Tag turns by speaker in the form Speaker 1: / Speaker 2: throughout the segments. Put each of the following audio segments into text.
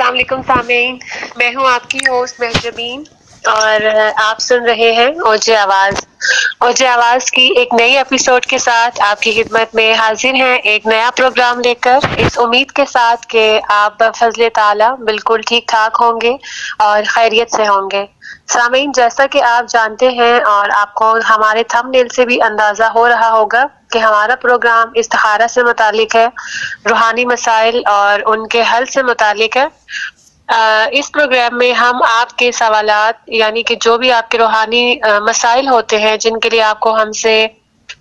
Speaker 1: السلام علیکم سامعین، میں ہوں آپ کی ہوسٹ مہجبین اور آپ سن رہے ہیں اوجے آواز۔ اوجے آواز کی ایک نئی ایپیسوڈ کے ساتھ آپ کی خدمت میں حاضر ہیں، ایک نیا پروگرام لے کر، اس امید کے ساتھ کہ آپ بفضل تعالیٰ بالکل ٹھیک ٹھاک ہوں گے اور خیریت سے ہوں گے۔ سامعین، جیسا کہ آپ جانتے ہیں اور آپ کو ہمارے تھمب نیل سے بھی اندازہ ہو رہا ہوگا کہ ہمارا پروگرام استخارہ سے متعلق ہے، روحانی مسائل اور ان کے حل سے متعلق ہے۔ اس پروگرام میں ہم آپ کے سوالات، یعنی کہ جو بھی آپ کے روحانی مسائل ہوتے ہیں جن کے لیے آپ کو ہم سے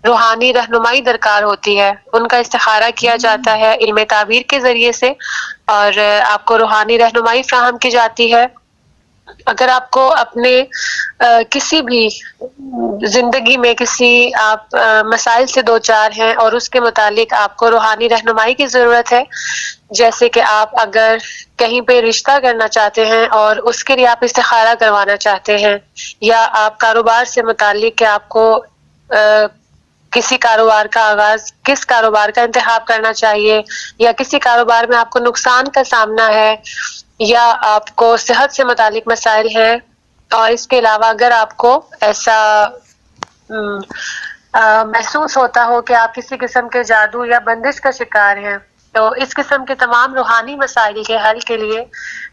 Speaker 1: روحانی رہنمائی درکار ہوتی ہے، ان کا استخارہ کیا جاتا ہے علم تعبیر کے ذریعے سے، اور آپ کو روحانی رہنمائی فراہم کی جاتی ہے۔ اگر آپ کو اپنے کسی بھی زندگی میں کسی آپ مسائل سے دوچار ہیں اور اس کے متعلق آپ کو روحانی رہنمائی کی ضرورت ہے، جیسے کہ آپ اگر کہیں پہ رشتہ کرنا چاہتے ہیں اور اس کے لیے آپ استخارہ کروانا چاہتے ہیں، یا آپ کاروبار سے متعلق کہ آپ کو کسی کاروبار کا آغاز، کس کاروبار کا انتخاب کرنا چاہیے، یا کسی کاروبار میں آپ کو نقصان کا سامنا ہے، یا آپ کو صحت سے متعلق مسائل ہیں، اور اس کے علاوہ اگر آپ کو ایسا محسوس ہوتا ہو کہ آپ کسی قسم کے جادو یا بندش کا شکار ہیں، تو اس قسم کے تمام روحانی مسائل کے حل کے لیے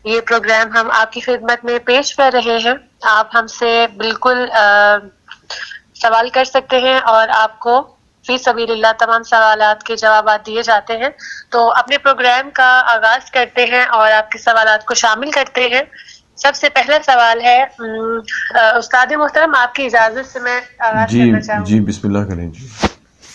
Speaker 1: یہ پروگرام ہم آپ کی خدمت میں پیش کر رہے ہیں۔ آپ ہم سے بالکل سوال کر سکتے ہیں اور آپ کو فی سبیل اللہ تمام سوالات کے جوابات دیے جاتے ہیں۔ تو اپنے پروگرام کا آغاز کرتے ہیں اور آپ کے سوالات کو شامل کرتے ہیں۔ سب سے پہلا سوال ہے، استاد محترم آپ کی اجازت سے میں آغاز کرنا چاہوں
Speaker 2: جی بسم اللہ کریں جی۔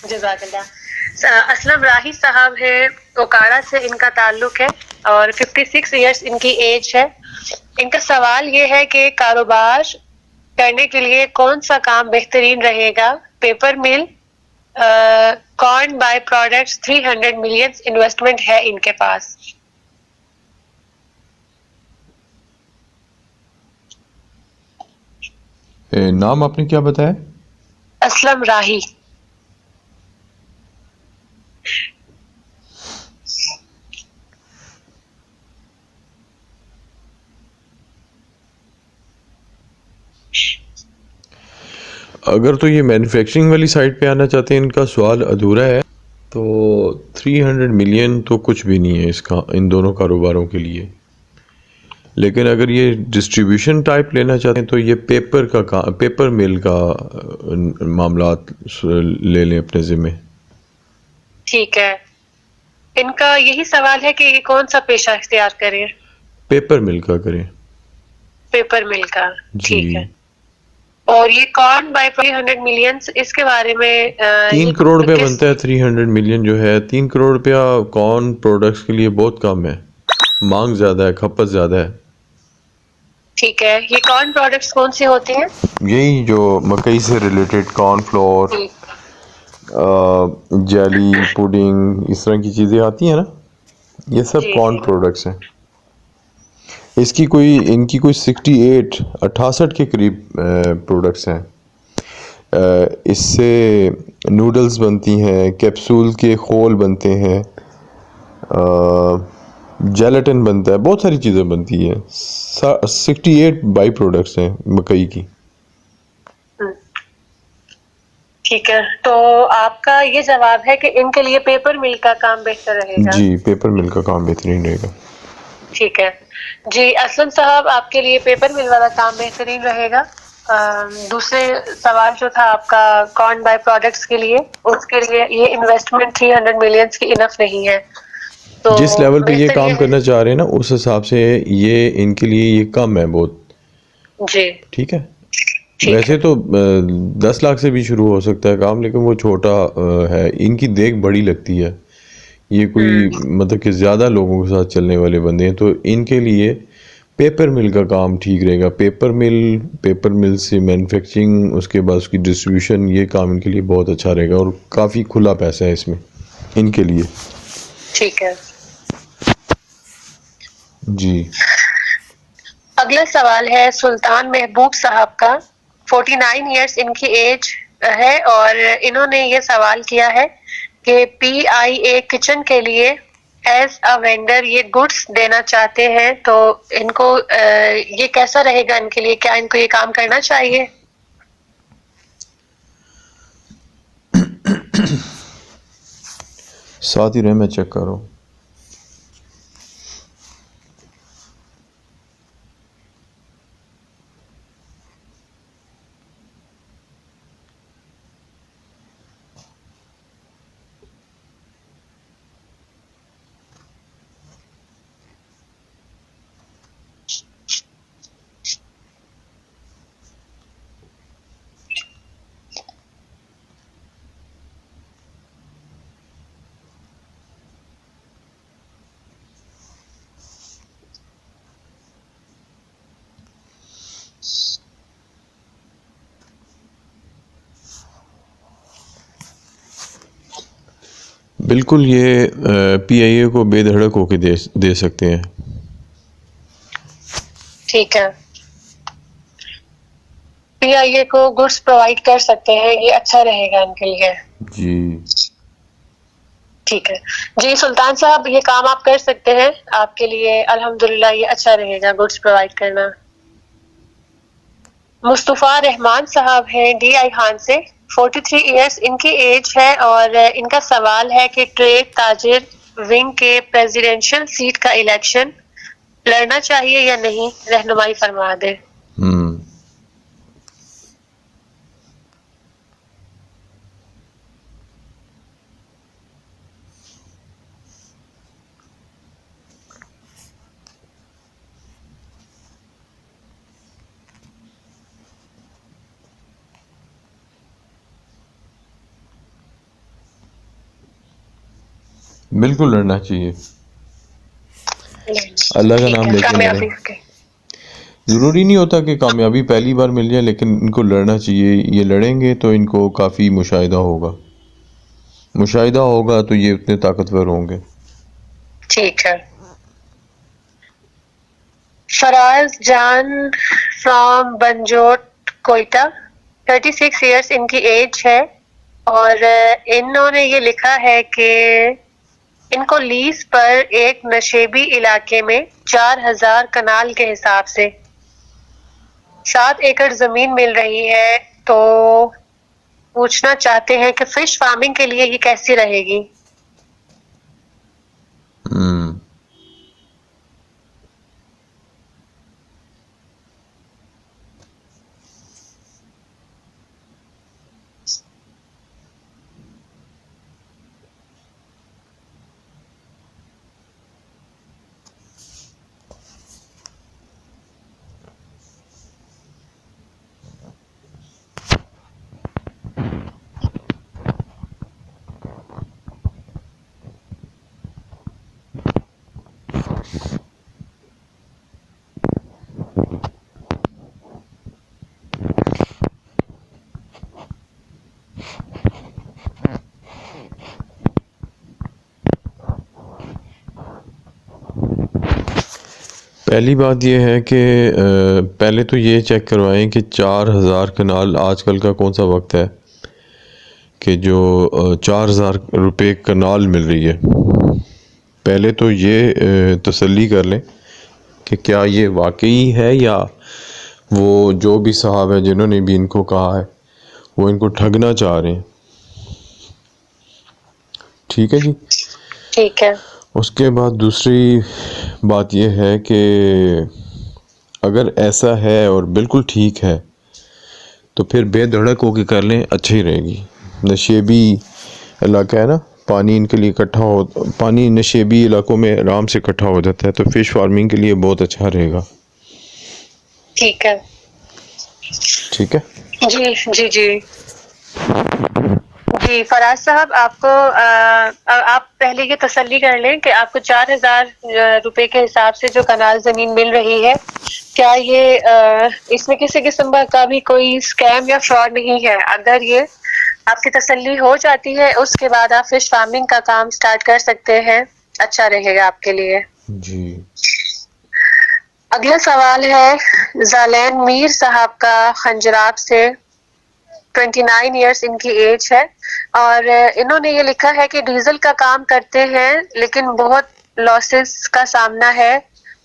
Speaker 1: جزاک اللہ۔ اسلم راہی صاحب ہیں، اوکاڑا سے ان کا تعلق ہے اور 56 ایئرس ان کی ایج ہے۔ ان کا سوال یہ ہے کہ کاروبار کرنے کے لیے کون سا کام بہترین رہے گا؟ پیپر مل، کارن بائی پروڈکٹس، 300 ملین انویسٹمنٹ ہے ان کے پاس۔
Speaker 2: نام آپ نے کیا بتایا؟
Speaker 1: اسلم راہی۔
Speaker 2: اگر تو یہ مینوفیکچرنگ والی سائٹ پہ آنا چاہتے ہیں، ان کا سوال ادھورا ہے، تو 300 ملین تو کچھ بھی نہیں ہے اس کا، ان دونوں کاروباروں کے لیے۔ لیکن اگر یہ ڈسٹریبیوشن ٹائپ لینا چاہتے ہیں تو یہ پیپر مل کا معاملات لے لیں اپنے ذمے۔
Speaker 1: ٹھیک ہے، ان کا یہی سوال ہے کہ یہ کون سا پیشہ اختیار کریں؟
Speaker 2: پیپر مل کا کریں۔
Speaker 1: پیپر مل کا،
Speaker 2: جی۔
Speaker 1: ٹھیک ہے۔ اور یہ کارن بائی 300 ملینز، اس کے بارے میں
Speaker 2: 3 کروڑ روپیہ بنتا ہے۔ 300 ملین جو ہے، 3 کروڑ روپیہ کارن پروڈکٹس کے لیے بہت کم ہے، مانگ زیادہ ہے، کھپت زیادہ ہے۔
Speaker 1: ٹھیک ہے، یہ کارن پروڈکٹس کون سی ہوتی ہیں؟
Speaker 2: یہی جو مکئی سے ریلیٹڈ، کارن فلور، جیلی، پوڈنگ، اس طرح کی چیزیں آتی ہیں نا، یہ سب کارن پروڈکٹس ہیں۔ ان کی کوئی 68 کے قریب پروڈکٹس ہیں۔ اس سے نوڈلز بنتی ہیں، کیپسول کے خول بنتے ہیں، جیلیٹن بنتا ہے، بہت ساری چیزیں بنتی ہیں۔ 68 بائی پروڈکٹس ہیں مکئی کی۔
Speaker 1: ٹھیک ہے، تو آپ کا یہ جواب ہے کہ ان کے لیے پیپر مل کا کام بہتر رہے گا؟
Speaker 2: جی، پیپر مل کا کام بہترین رہے گا۔
Speaker 1: ٹھیک ہے جی، اسلم صاحب آپ کے لیے پیپر مل والا کام بہترین رہے گا۔ دوسرے سوال جو تھا آپ کا کارن بائی پروڈکٹس کے لیے، اس کے لیے یہ انویسٹمنٹ 300 ملینز کی انف نہیں ہے۔ تو
Speaker 2: جس لیول پہ یہ کام کرنا چاہ رہے ہیں نا، اس حساب سے یہ ان کے لیے یہ کم ہے بہت۔
Speaker 1: جی
Speaker 2: ٹھیک ہے، ویسے تو 10 لاکھ سے بھی شروع ہو سکتا ہے کام، لیکن وہ چھوٹا ہے، ان کی دیکھ بڑی لگتی ہے۔ یہ کوئی مطلب کہ زیادہ لوگوں کے ساتھ چلنے والے بندے ہیں، تو ان کے لیے پیپر مل کا کام ٹھیک رہے گا۔ پیپر مل سے مینوفیکچرنگ، اس کے بعد اس کی ڈسٹریبیوشن، یہ کام ان کے لیے بہت اچھا رہے گا، اور کافی کھلا پیسہ ہے اس میں ان کے لیے۔
Speaker 1: ٹھیک ہے
Speaker 2: جی۔
Speaker 1: اگلا سوال ہے سلطان محبوب صاحب کا، 49 ایئرس ان کی ایج ہے، اور انہوں نے یہ سوال کیا ہے کہ PIA کچن کے لیے ایز اے وینڈر یہ گڈس دینا چاہتے ہیں تو ان کو یہ کیسا رہے گا ان کے لیے؟ کیا ان کو یہ کام کرنا چاہیے؟
Speaker 2: ساتھ ہی رہے، میں چیک کر رہا ہوں. بالکل، یہ پی آئی اے کو بے دھڑک ہو کے دے سکتے ہیں.
Speaker 1: ٹھیک ہے، پی آئی اے کو گڈس پرووائڈ کر سکتے ہیں، یہ اچھا رہے گا ان کے لیے.
Speaker 2: جی
Speaker 1: ٹھیک ہے جی سلطان صاحب، یہ کام آپ کر سکتے ہیں، آپ کے لیے الحمدللہ یہ اچھا رہے گا گڈس پرووائڈ کرنا. مصطفیٰ رحمان صاحب ہیں ڈی آئی خان سے، 43 ایئرس ان کی ایج ہے، اور ان کا سوال ہے کہ ٹریڈ تاجر ونگ کے پریزیڈنشل سیٹ کا الیکشن لڑنا چاہیے یا نہیں، رہنمائی فرما دیں.
Speaker 2: بالکل لڑنا چاہیے، اللہ کا نام لے کے لڑیں.
Speaker 1: کامیابی کے
Speaker 2: ضروری نہیں ہوتا کہ کامیابی پہلی بار مل جائے، لیکن ان کو لڑنا چاہیے. یہ لڑیں گے تو ان کو کافی مشاہدہ ہوگا تو یہ اتنے طاقتور ہوں گے.
Speaker 1: ٹھیک ہے. فراز جان فرام بنجوٹ کوئٹہ، 36 ایئرس ان کی ایج ہے، اور انہوں نے یہ لکھا ہے کہ ان کو لیز پر ایک نشیبی علاقے میں 4000 کنال کے حساب سے 7 ایکڑ زمین مل رہی ہے، تو پوچھنا چاہتے ہیں کہ فش فارمنگ کے لیے یہ کیسی رہے گی؟
Speaker 2: پہلی بات یہ ہے کہ پہلے تو یہ چیک کروائیں کہ 4000 کنال آج کل کا کون سا وقت ہے کہ جو 4000 روپے کنال مل رہی ہے. پہلے تو یہ تسلی کر لیں کہ کیا یہ واقعی ہے، یا وہ جو بھی صاحب ہے جنہوں نے بھی ان کو کہا ہے وہ ان کو ٹھگنا چاہ رہے ہیں. ٹھیک ہے جی.
Speaker 1: ٹھیک ہے.
Speaker 2: اس کے بعد دوسری بات یہ ہے کہ اگر ایسا ہے اور بالکل ٹھیک ہے تو پھر بے دھڑک ہو کے کر لیں، اچھی ہی رہے گی. نشیبی علاقہ ہے نا، پانی ان کے لیے پانی نشیبی علاقوں میں آرام سے اکٹھا ہو جاتا ہے، تو فش فارمنگ کے لیے بہت اچھا رہے گا.
Speaker 1: ٹھیک ہے.
Speaker 2: ٹھیک ہے
Speaker 1: جی جی جی جی فراز صاحب، آپ کو آپ پہلے یہ تسلی کر لیں کہ آپ کو 4000 روپے کے حساب سے جو کنال زمین مل رہی ہے، کیا یہ اس میں کسی قسم کا بھی کوئی اسکیم یا فراڈ نہیں ہے. اگر یہ آپ کی تسلی ہو جاتی ہے، اس کے بعد آپ فش فارمنگ کا کام سٹارٹ کر سکتے ہیں، اچھا رہے گا آپ کے لیے.
Speaker 2: جی.
Speaker 1: اگلا سوال ہے زالین میر صاحب کا خنجراب سے. 29 ایئرس ان کی ایج ہے، اور انہوں نے یہ لکھا ہے کہ ڈیزل کا کام کرتے ہیں لیکن بہت لاسز کا سامنا ہے،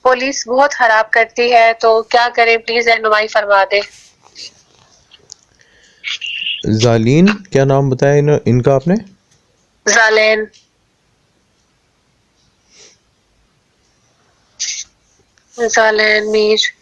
Speaker 1: پولیس بہت خراب کرتی ہے، تو کیا کریں پلیز رہنمائی فرما دیں۔
Speaker 2: ظالین کیا نام بتایا ان کا آپ نے؟
Speaker 1: ظالین میر۔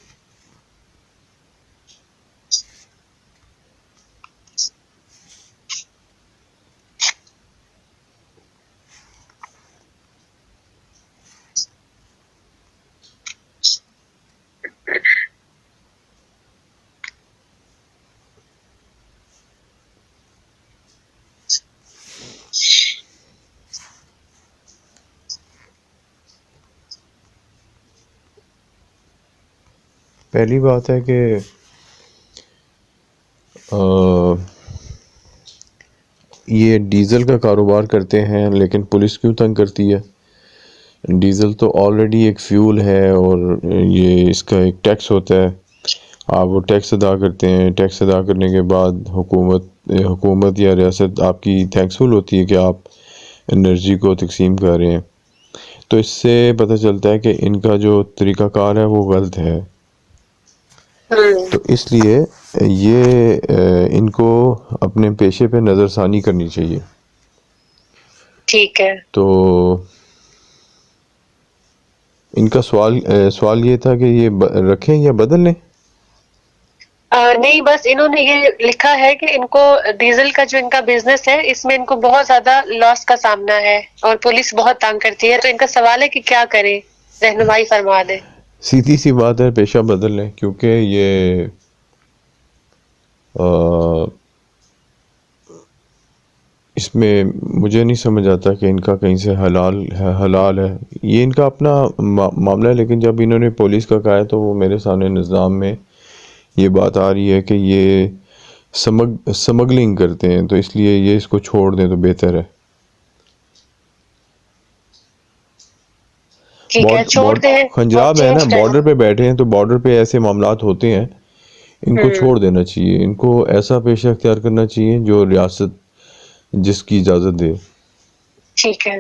Speaker 2: پہلی بات ہے کہ یہ ڈیزل کا کاروبار کرتے ہیں لیکن پولیس کیوں تنگ کرتی ہے؟ ڈیزل تو آلریڈی ایک فیول ہے اور یہ اس کا ایک ٹیکس ہوتا ہے، آپ وہ ٹیکس ادا کرتے ہیں، ٹیکس ادا کرنے کے بعد حکومت یا ریاست آپ کی تھینکسفل ہوتی ہے کہ آپ انرجی کو تقسیم کر رہے ہیں، تو اس سے پتہ چلتا ہے کہ ان کا جو طریقہ کار ہے وہ غلط ہے، تو اس لیے یہ ان کو اپنے پیشے پہ نظر ثانی کرنی چاہیے۔
Speaker 1: ٹھیک ہے،
Speaker 2: تو ان کا سوال یہ تھا کہ یہ رکھیں یا بدل لیں؟
Speaker 1: نہیں، بس انہوں نے یہ لکھا ہے کہ ان کو ڈیزل کا جو ان کا بزنس ہے اس میں ان کو بہت زیادہ لاس کا سامنا ہے اور پولیس بہت تنگ کرتی ہے، تو ان کا سوال ہے کہ کیا کریں، رہنمائی فرما دیں۔
Speaker 2: سیدھی سی بات ہے، پیشہ بدل لیں، کیونکہ یہ اس میں مجھے نہیں سمجھ آتا کہ ان کا کہیں سے حلال ہے، یہ ان کا اپنا معاملہ ہے، لیکن جب انہوں نے پولیس کا کہا ہے تو وہ میرے سامنے نظام میں یہ بات آ رہی ہے کہ یہ سمگلنگ کرتے ہیں، تو اس لیے یہ اس کو چھوڑ دیں تو بہتر ہے۔
Speaker 1: ٹھیک ہے، چھوڑ دیں اور
Speaker 2: خنجراب ہے نا،
Speaker 1: چینج کر
Speaker 2: بارڈر پہ بیٹھے ہیں تو بارڈر پہ ایسے معاملات ہوتے ہیں، ان کو چھوڑ دینا چاہیے، ان کو ایسا پیشہ اختیار کرنا چاہیے جو ریاست جس کی اجازت دے۔
Speaker 1: ٹھیک ہے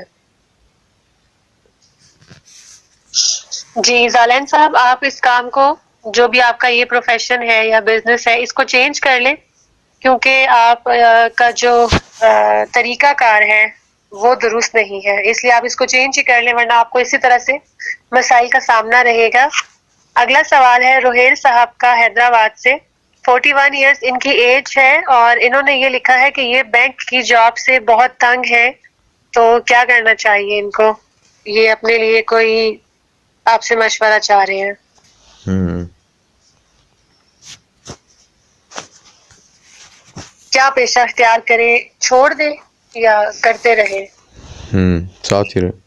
Speaker 1: جی ظالین صاحب، آپ اس کام کو، جو بھی آپ کا یہ پروفیشن ہے یا بزنس ہے، اس کو چینج کر لیں، کیونکہ آپ کا جو طریقہ کار ہے وہ درست نہیں ہے، اس لیے آپ اس کو چینج ہی کر لیں، ورنہ آپ کو اسی طرح سے مسائل کا سامنا رہے گا۔ اگلا سوال ہے روہیل صاحب کا حیدرآباد سے، 41 ایئرس ان کی ایج ہے، اور انہوں نے یہ لکھا ہے کہ یہ بینک کی جاب سے بہت تنگ ہے، تو کیا کرنا چاہیے ان کو؟ یہ اپنے لیے کوئی آپ سے مشورہ چاہ رہے ہیں۔ کیا پیشہ اختیار کریں، چھوڑ دیں یا کرتے رہیں؟
Speaker 2: ساتھ ہی رہے۔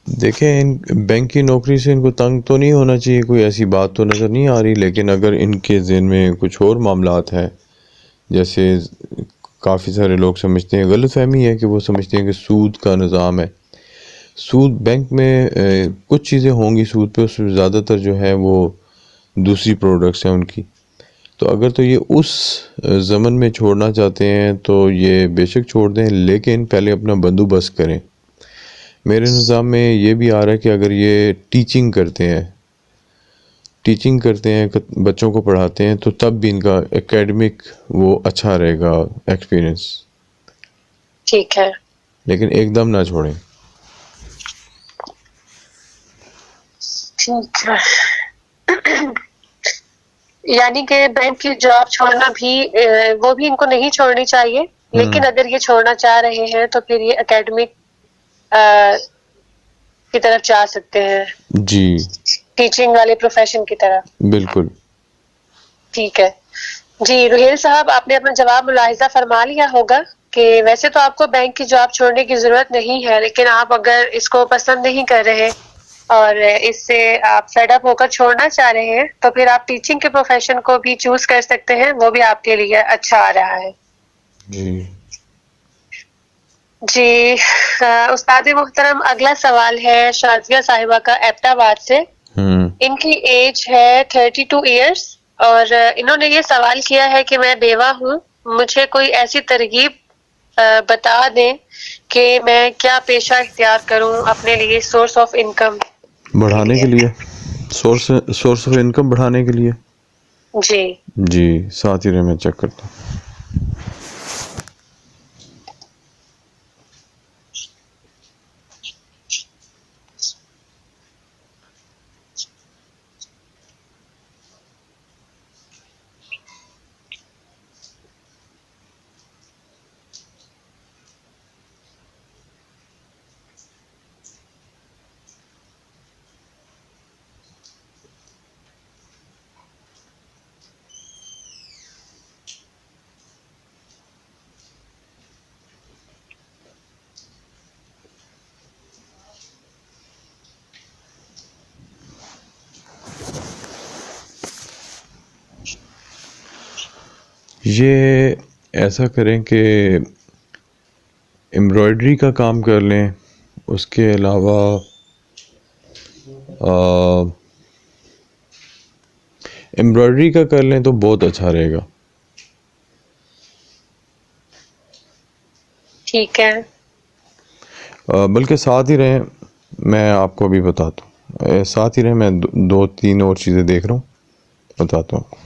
Speaker 2: دیکھیں، ان بینک کی نوکری سے ان کو تنگ تو نہیں ہونا چاہیے، کوئی ایسی بات تو نظر نہیں آ رہی، لیکن اگر ان کے ذہن میں کچھ اور معاملات ہیں، جیسے کافی سارے لوگ سمجھتے ہیں، غلط فہمی ہے کہ وہ سمجھتے ہیں کہ سود کا نظام ہے، سود بینک میں کچھ چیزیں ہوں گی سود پہ، اس میں زیادہ تر جو ہے وہ دوسری پروڈکٹس ہیں ان کی، تو اگر تو یہ اس ضمن میں چھوڑنا چاہتے ہیں تو یہ بے شک چھوڑ دیں، لیکن پہلے اپنا بندوبست کریں۔ میرے نظام میں یہ بھی آ رہا ہے کہ اگر یہ ٹیچنگ کرتے ہیں بچوں کو پڑھاتے ہیں، تو تب بھی ان کا ایکیڈمک وہ اچھا رہے گا ایکسپیرینس،
Speaker 1: ٹھیک ہے،
Speaker 2: لیکن ایک دم نہ چھوڑیں۔
Speaker 1: ٹھیک ہے یعنی کہ بینک کی جاب چھوڑنا بھی وہ بھی ان کو نہیں چھوڑنی چاہیے، لیکن اگر یہ چھوڑنا چاہ رہے ہیں تو پھر یہ اکیڈمک کی طرف جا سکتے ہیں،
Speaker 2: جی
Speaker 1: ٹیچنگ والے پروفیشن کی طرف.
Speaker 2: بالکل.
Speaker 1: ٹھیک ہے جی. روہیل صاحب، آپ نے اپنا جواب ملاحظہ فرما لیا ہوگا کہ ویسے تو آپ کو بینک کی جاب چھوڑنے کی ضرورت نہیں ہے، لیکن آپ اگر اس کو پسند نہیں کر رہے اور اس سے آپ فیڈ اپ ہو کر چھوڑنا چاہ رہے ہیں تو پھر آپ ٹیچنگ کے پروفیشن کو بھی چوز کر سکتے ہیں، وہ بھی آپ کے لیے اچھا آ رہا ہے.
Speaker 2: جی
Speaker 1: جی استاد محترم، اگلا سوال ہے شازیہ صاحبہ کا ایبٹ آباد سے. ان کی ایج ہے 32 ایئرس اور انہوں نے یہ سوال کیا ہے کہ میں بیوہ ہوں، مجھے کوئی ایسی ترغیب بتا دیں کہ میں کیا پیشہ اختیار کروں اپنے لیے سورس آف انکم
Speaker 2: بڑھانے کے لیے، سورس آف انکم بڑھانے کے لیے.
Speaker 1: جی
Speaker 2: جی ساتھ ہی رہے میں چیک کرتا ہوں. یہ ایسا کریں کہ امبرائڈری کا کام کر لیں، اس کے علاوہ امبرائڈری کا کر لیں تو بہت اچھا رہے گا.
Speaker 1: ٹھیک ہے.
Speaker 2: بلکہ ساتھ ہی رہیں، میں آپ کو ابھی بتاتا ہوں، ساتھ ہی رہیں، میں 2-3 اور چیزیں دیکھ رہا ہوں، بتاتا ہوں.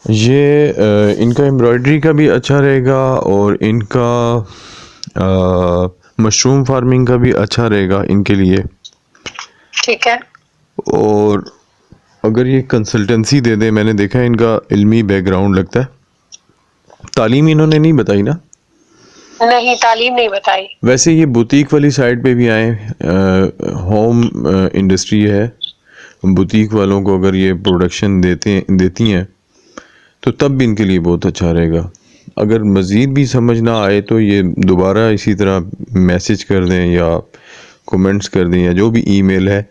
Speaker 2: یہ ان کا امبرائڈری کا بھی اچھا رہے گا اور ان کا مشروم فارمنگ کا بھی اچھا رہے گا ان کے لیے.
Speaker 1: ٹھیک ہے.
Speaker 2: اور اگر یہ کنسلٹنسی دے دیں، میں نے دیکھا ہے ان کا علمی بیک گراؤنڈ لگتا ہے. تعلیم انہوں نے نہیں بتائی نا؟
Speaker 1: نہیں، تعلیم نہیں بتائی.
Speaker 2: ویسے یہ بوتیک والی سائڈ پہ بھی آئیں، ہوم انڈسٹری ہے، بوتیک والوں کو اگر یہ پروڈکشن دیتی ہیں تو تب بھی ان کے لیے بہت اچھا رہے گا. اگر مزید بھی سمجھ نہ آئے تو یہ دوبارہ اسی طرح میسج کر دیں یا کومنٹس کر دیں یا جو بھی ای میل ہے،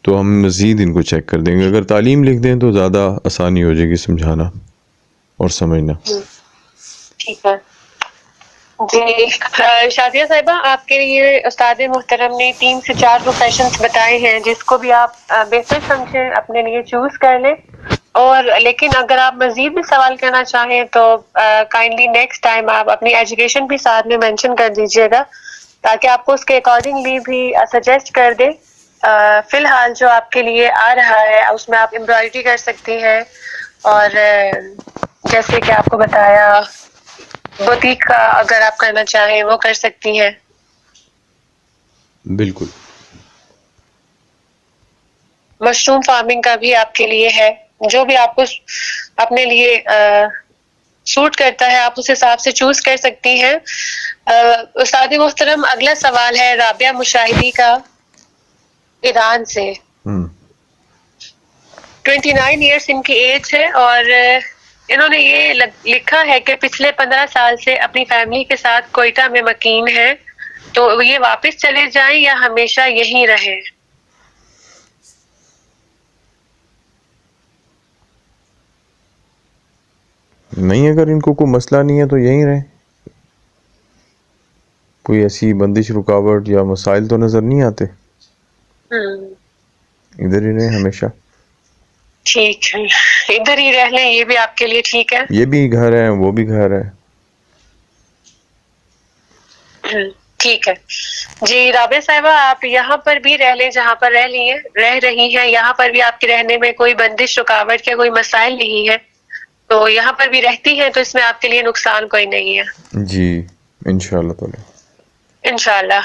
Speaker 2: تو ہم مزید ان کو چیک کر دیں گے. اگر تعلیم لکھ دیں تو زیادہ آسانی ہو جائے گی سمجھانا اور سمجھنا.
Speaker 1: ٹھیک ہے جی. شازیہ صاحبہ، آپ کے لیے استاد محترم نے 3 سے 4 پروفیشنز بتائے ہیں، جس کو بھی آپ بہتر سمجھیں اپنے لیے چوز کر لیں. اور لیکن اگر آپ مزید بھی سوال کرنا چاہیں تو کائنڈلی نیکسٹ ٹائم آپ اپنی ایجوکیشن بھی ساتھ میں مینشن کر دیجیے گا تاکہ آپ کو اس کے اکارڈنگلی بھی سجیسٹ کر دیں. فی الحال جو آپ کے لیے آ رہا ہے اس میں آپ امبرائڈری کر سکتی ہیں اور جیسے کہ آپ کو بتایا بوتیک کا اگر آپ کرنا چاہیں وہ کر سکتی ہیں.
Speaker 2: بالکل.
Speaker 1: مشروم فارمنگ کا بھی آپ کے لیے ہے، جو بھی آپ کو اپنے لیے سوٹ کرتا ہے آپ اس حساب سے چوز کر سکتی ہیں. استاد محترم، اگلا سوال ہے رابعہ مشاہدی کا، ایران سے. 29 ایئرس ان کی ایج ہے اور انہوں نے یہ لکھا ہے کہ پچھلے 15 سال سے اپنی فیملی کے ساتھ کوئٹہ میں مقیم ہیں تو یہ واپس چلے جائیں یا ہمیشہ یہیں رہیں؟
Speaker 2: نہیں، اگر ان کو کوئی مسئلہ نہیں ہے تو یہیں رہیں. کوئی ایسی بندش رکاوٹ یا مسائل تو نظر نہیں آتے. ادھر ہی رہیں ہمیشہ.
Speaker 1: ٹھیک ہے، ادھر ہی رہ لیں، یہ بھی آپ کے لیے ٹھیک ہے.
Speaker 2: یہ بھی گھر ہے، وہ بھی گھر ہے.
Speaker 1: ٹھیک ہے جی. رابعہ صاحبہ، آپ یہاں پر بھی رہ لیں جہاں پر رہ رہی ہیں. یہاں پر بھی آپ کے رہنے میں کوئی بندش رکاوٹ یا کوئی مسائل نہیں ہے، تو یہاں پر بھی رہتی ہیں، تو اس میں آپ کے لیے نقصان کوئی نہیں ہے.
Speaker 2: جی انشاءاللہ تعالی.
Speaker 1: انشاءاللہ.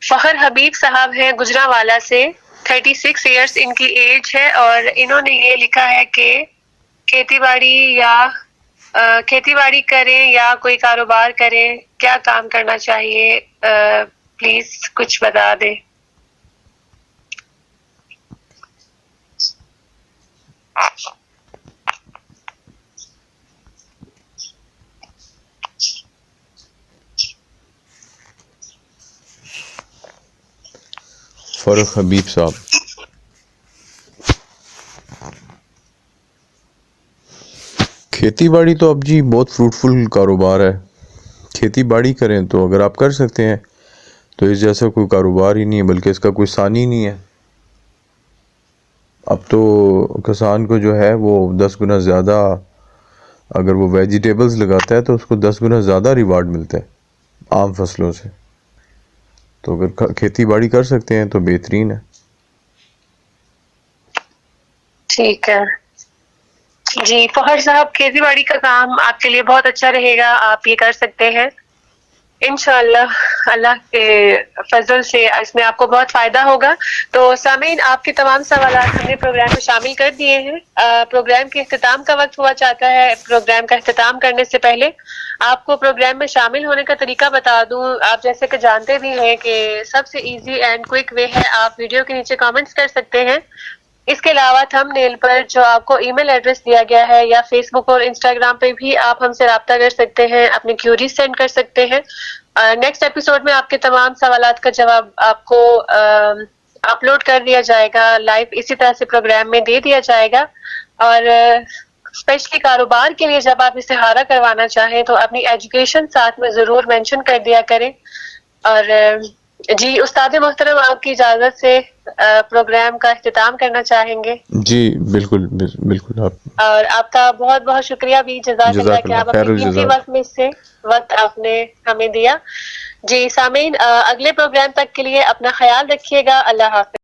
Speaker 1: فخر حبیب صاحب ہیں گجرانوالہ سے. 36 ایئرس ان کی ایج ہے، اور انہوں نے یہ لکھا ہے کہ کھیتی باڑی کریں یا کوئی کاروبار کریں، کیا کام کرنا چاہیے؟ پلیز کچھ بتا دیں.
Speaker 2: فرق حبیب صاحب، کھیتی باڑی تو اب جی بہت فروٹفل کاروبار ہے. کھیتی باڑی کریں تو اگر آپ کر سکتے ہیں تو اس جیسا کوئی کاروبار ہی نہیں ہے، بلکہ اس کا کوئی ثانی نہیں ہے. اب تو کسان کو جو ہے وہ 10 گنا زیادہ، اگر وہ ویجیٹیبلز لگاتا ہے تو اس کو 10 گنا زیادہ ریوارڈ ملتا ہے عام فصلوں سے. تو اگر کھیتی باڑی کر سکتے ہیں تو بہترین ہے.
Speaker 1: ٹھیک ہے جی. فخر صاحب، کھیتی باڑی کا کام آپ کے لیے بہت اچھا رہے گا، آپ یہ کر سکتے ہیں انشاءاللہ. اللہ کے فضل سے اس میں آپ کو بہت فائدہ ہوگا. تو سامعین، آپ کے تمام سوالات ہم نے پروگرام میں شامل کر دیے ہیں. پروگرام کے اختتام کا وقت ہوا چاہتا ہے. پروگرام کا اختتام کرنے سے پہلے آپ کو پروگرام میں شامل ہونے کا طریقہ بتا دوں. آپ جیسے کہ جانتے بھی ہیں کہ سب سے ایزی اینڈ کوئک وے ہے، آپ ویڈیو کے نیچے کامنٹس کر سکتے ہیں. اس کے علاوہ تھم نیل پر جو آپ کو ای میل ایڈریس دیا گیا ہے، یا فیس بک اور انسٹاگرام پہ بھی آپ ہم سے رابطہ کر سکتے ہیں، اپنی کیوریز سینڈ کر سکتے ہیں. نیکسٹ ایپیسوڈ میں آپ کے تمام سوالات کا جواب آپ کو اپلوڈ کر دیا جائے گا، لائیو اسی طرح سے پروگرام میں دے دیا جائے گا. اور اسپیشلی کاروبار کے لیے جب آپ استخارہ کروانا چاہیں تو اپنی ایجوکیشن ساتھ میں ضرور مینشن کر دیا کریں. اور جی استاد محترم، آپ کی اجازت سے پروگرام کا اختتام کرنا چاہیں گے.
Speaker 2: جی بالکل بالکل. آپ
Speaker 1: اور آپ کا بہت بہت شکریہ بھی، جزاک اللہ کہ آپ
Speaker 2: خیر
Speaker 1: اپنے قیمتی
Speaker 2: الجزا.
Speaker 1: وقت میں سے وقت آپ نے ہمیں دیا. جی سامعین، اگلے پروگرام تک کے لیے اپنا خیال رکھیے گا. اللہ حافظ.